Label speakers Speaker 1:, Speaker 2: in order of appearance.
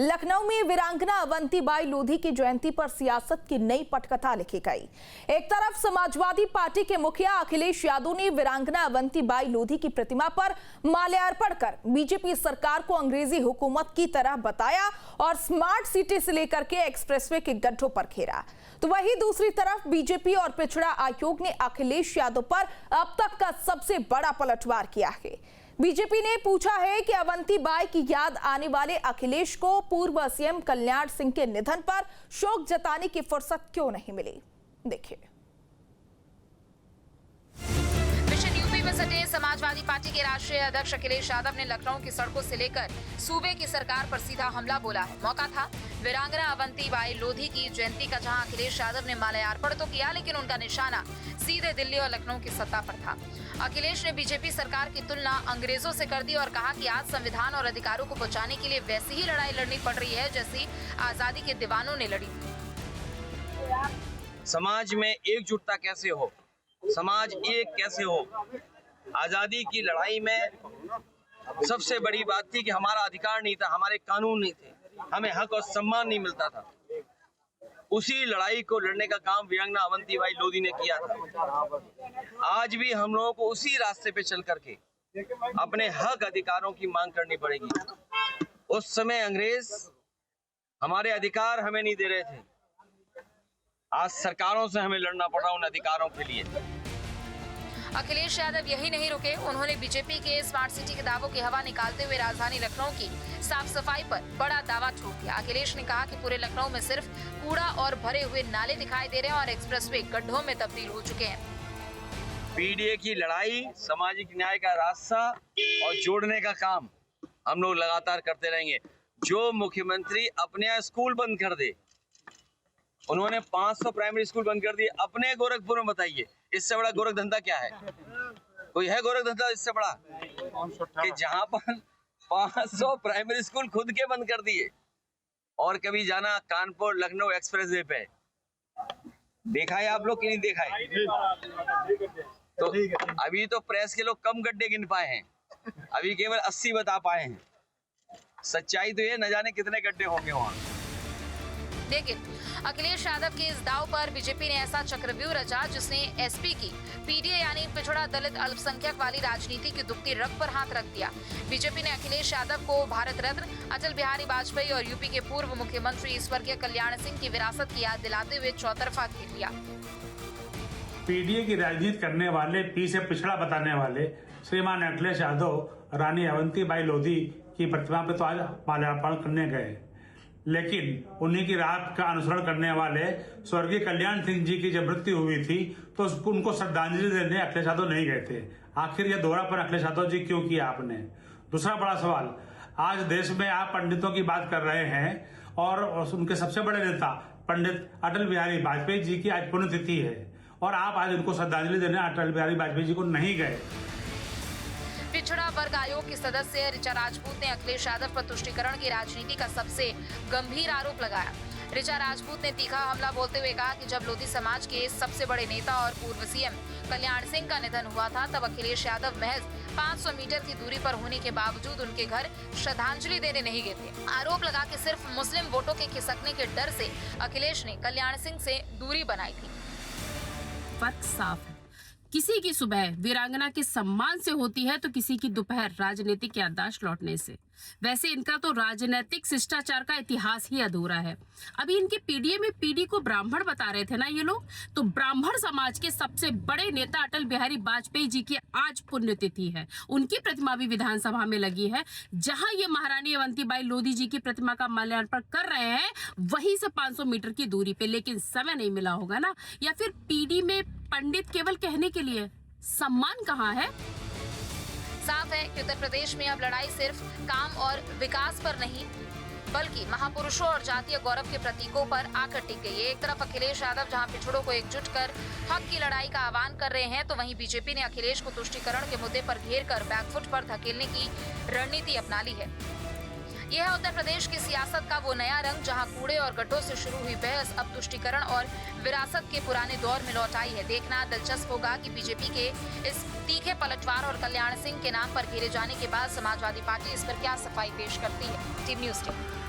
Speaker 1: लखनऊ में वीरांगना अवंतीबाई लोधी की जयंती पर सियासत की नई पटकथा लिखी गई। एक तरफ समाजवादी पार्टी के मुखिया अखिलेश यादव ने वीरांगना अवंतीबाई लोधी की प्रतिमा पर माल्यार्पण कर बीजेपी सरकार को अंग्रेजी हुकूमत की तरह बताया और स्मार्ट सिटी से लेकर के एक्सप्रेसवे के गड्ढों पर घेरा। तो वहीं दूसरी तरफ बीजेपी और पिछड़ा आयोग ने अखिलेश यादव पर अब तक का सबसे बड़ा पलटवार किया है। बीजेपी ने पूछा है कि अवंतीबाई की याद आने वाले अखिलेश को पूर्व सीएम कल्याण सिंह के निधन पर शोक जताने की फुर्सत क्यों नहीं मिली। देखिए।
Speaker 2: मिशन यूपी में सटे समाजवादी पार्टी के राष्ट्रीय अध्यक्ष अखिलेश यादव ने लखनऊ की सड़कों से लेकर सूबे की सरकार पर सीधा हमला बोला है। मौका था वीरांगना अवंतीबाई लोधी की जयंती का, जहां अखिलेश यादव ने माल्यार्पण तो किया, लेकिन उनका निशाना सीधे दिल्ली और लखनऊ की सत्ता पर था। अखिलेश ने बीजेपी सरकार की तुलना अंग्रेजों से कर दी और कहा कि आज संविधान और अधिकारों को बचाने के लिए वैसी ही लड़ाई लड़नी पड़ रही है जैसी आजादी के दीवानों ने लड़ी थी।
Speaker 3: समाज में एकजुटता कैसे हो, समाज एक कैसे हो। आजादी की लड़ाई में सबसे बड़ी बात थी कि हमारा अधिकार नहीं था, हमारे कानून नहीं थे, हमें हक और सम्मान नहीं मिलता था। उसी लड़ाई को लड़ने का काम वीरांगना अवंतीबाई लोधी ने किया था। आज भी हम लोगों को उसी रास्ते पे चल करके अपने हक अधिकारों की मांग करनी पड़ेगी। उस समय अंग्रेज हमारे अधिकार हमें नहीं दे रहे थे, आज सरकारों से हमें लड़ना पड़ रहा उन अधिकारों के लिए।
Speaker 2: अखिलेश यादव यही नहीं रुके, उन्होंने बीजेपी के स्मार्ट सिटी के दावों की हवा निकालते हुए राजधानी लखनऊ की साफ सफाई पर बड़ा दावा ठोक दिया। अखिलेश ने कहा कि पूरे लखनऊ में सिर्फ कूड़ा और भरे हुए नाले दिखाई दे रहे हैं और एक्सप्रेसवे गड्ढों में तब्दील हो चुके हैं।
Speaker 3: पीडीए की लड़ाई, सामाजिक न्याय का रास्ता और जोड़ने का काम हम लोग लगातार करते रहेंगे। जो मुख्यमंत्री अपने यहाँ स्कूल बंद कर दे, उन्होंने 500 प्राइमरी स्कूल बंद कर दिए अपने गोरखपुर में, बताइए इससे बड़ा गोरख धंधा क्या है? कोई है गोरख धंधा इससे बड़ा कि जहां पर 500 प्राइमरी स्कूल खुद के बंद कर दिए। और कभी जाना कानपुर लखनऊ एक्सप्रेसवे पे, देखा है आप लोग कि नहीं देखा है? तो अभी तो प्रेस के लोग कम गड्ढे गिन पाए हैं, अभी केवल 80 बता पाए हैं। सच्चाई तो ये न जाने कितने गड्ढे होंगे वहां।
Speaker 2: लेकिन अखिलेश यादव के इस दाव पर बीजेपी ने ऐसा चक्रव्यूह रचा जिसने एसपी की पीडीए यानी पिछड़ा दलित अल्पसंख्यक वाली राजनीति की दुखती रग पर हाथ रख दिया। बीजेपी ने अखिलेश यादव को भारत रत्न अटल बिहारी वाजपेयी और यूपी के पूर्व मुख्यमंत्री स्वर्गीय कल्याण सिंह की विरासत की याद दिलाते हुए चौतरफा घेर लिया।
Speaker 4: पीडीए की राजनीति करने वाले, पी से पिछड़ा बताने वाले श्रीमान अखिलेश यादव रानी अवंतीबाई लोधी की प्रतिमा पर तो आज माल्यार्पण करने गए, लेकिन उन्हीं की रात का अनुसरण करने वाले स्वर्गीय कल्याण सिंह जी की जब मृत्यु हुई थी तो उनको श्रद्धांजलि देने अखिलेश यादव नहीं गए थे। आखिर यह दोहरापन अखिलेश यादव जी क्यों किया आपने? दूसरा बड़ा सवाल, आज देश में आप पंडितों की बात कर रहे हैं और उनके सबसे बड़े नेता पंडित अटल बिहारी वाजपेयी जी की आज पुण्यतिथि है और आप आज उनको श्रद्धांजलि देने अटल बिहारी वाजपेयी जी को नहीं गए।
Speaker 2: पिछड़ा वर्ग आयोग की सदस्य ऋचा राजपूत ने अखिलेश यादव पर तुष्टीकरण की राजनीति का सबसे गंभीर आरोप लगाया। ऋचा राजपूत ने तीखा हमला बोलते हुए कहा कि जब लोधी समाज के सबसे बड़े नेता और पूर्व सीएम कल्याण सिंह का निधन हुआ था, तब अखिलेश यादव महज 500 मीटर की दूरी पर होने के बावजूद उनके घर श्रद्धांजलि देने नहीं गए थे। आरोप लगा कि सिर्फ मुस्लिम वोटों के खिसकने के डर से अखिलेश ने कल्याण सिंह से दूरी बनाई थी।
Speaker 5: फर्क साफ है, किसी की सुबह वीरांगना के सम्मान से होती है तो किसी की दोपहर राजनीतिक याददाश्त लौटने से। वैसे इनका तो राजनीतिक शिष्टाचार का इतिहास ही अधूरा है। अभी इनके पीडीए में पीडी को ब्राह्मण बता रहे थे ना ये लोग, तो ब्राह्मण समाज के सबसे बड़े नेता अटल बिहारी वाजपेयी जी की आज पुण्यतिथि है। उनकी प्रतिमा भी विधानसभा में लगी है। जहां ये महारानी अवंतीबाई लोधी जी की प्रतिमा का माल्यार्पण कर रहे हैं वहीं से 500 मीटर की दूरी पे, लेकिन समय नहीं मिला होगा ना, या फिर पीडी में पंडित केवल कहने के लिए, सम्मान कहाँ है?
Speaker 2: साफ है कि उत्तर प्रदेश में अब लड़ाई सिर्फ काम और विकास पर नहीं बल्कि महापुरुषों और जातीय गौरव के प्रतीकों पर आकर टिक गई है। एक तरफ अखिलेश यादव जहां पिछड़ों को एकजुट कर हक की लड़ाई का आह्वान कर रहे हैं, तो वहीं बीजेपी ने अखिलेश को तुष्टीकरण के मुद्दे पर घेर कर बैकफुट पर धकेलने की रणनीति अपना ली है। यह है उत्तर प्रदेश की सियासत का वो नया रंग, जहां कूड़े और गड्ढों से शुरू हुई बहस अब तुष्टीकरण और विरासत के पुराने दौर में लौट आई है। देखना दिलचस्प होगा कि बीजेपी के इस तीखे पलटवार और कल्याण सिंह के नाम पर घेरे जाने के बाद समाजवादी पार्टी इस पर क्या सफाई पेश करती है। Team news team.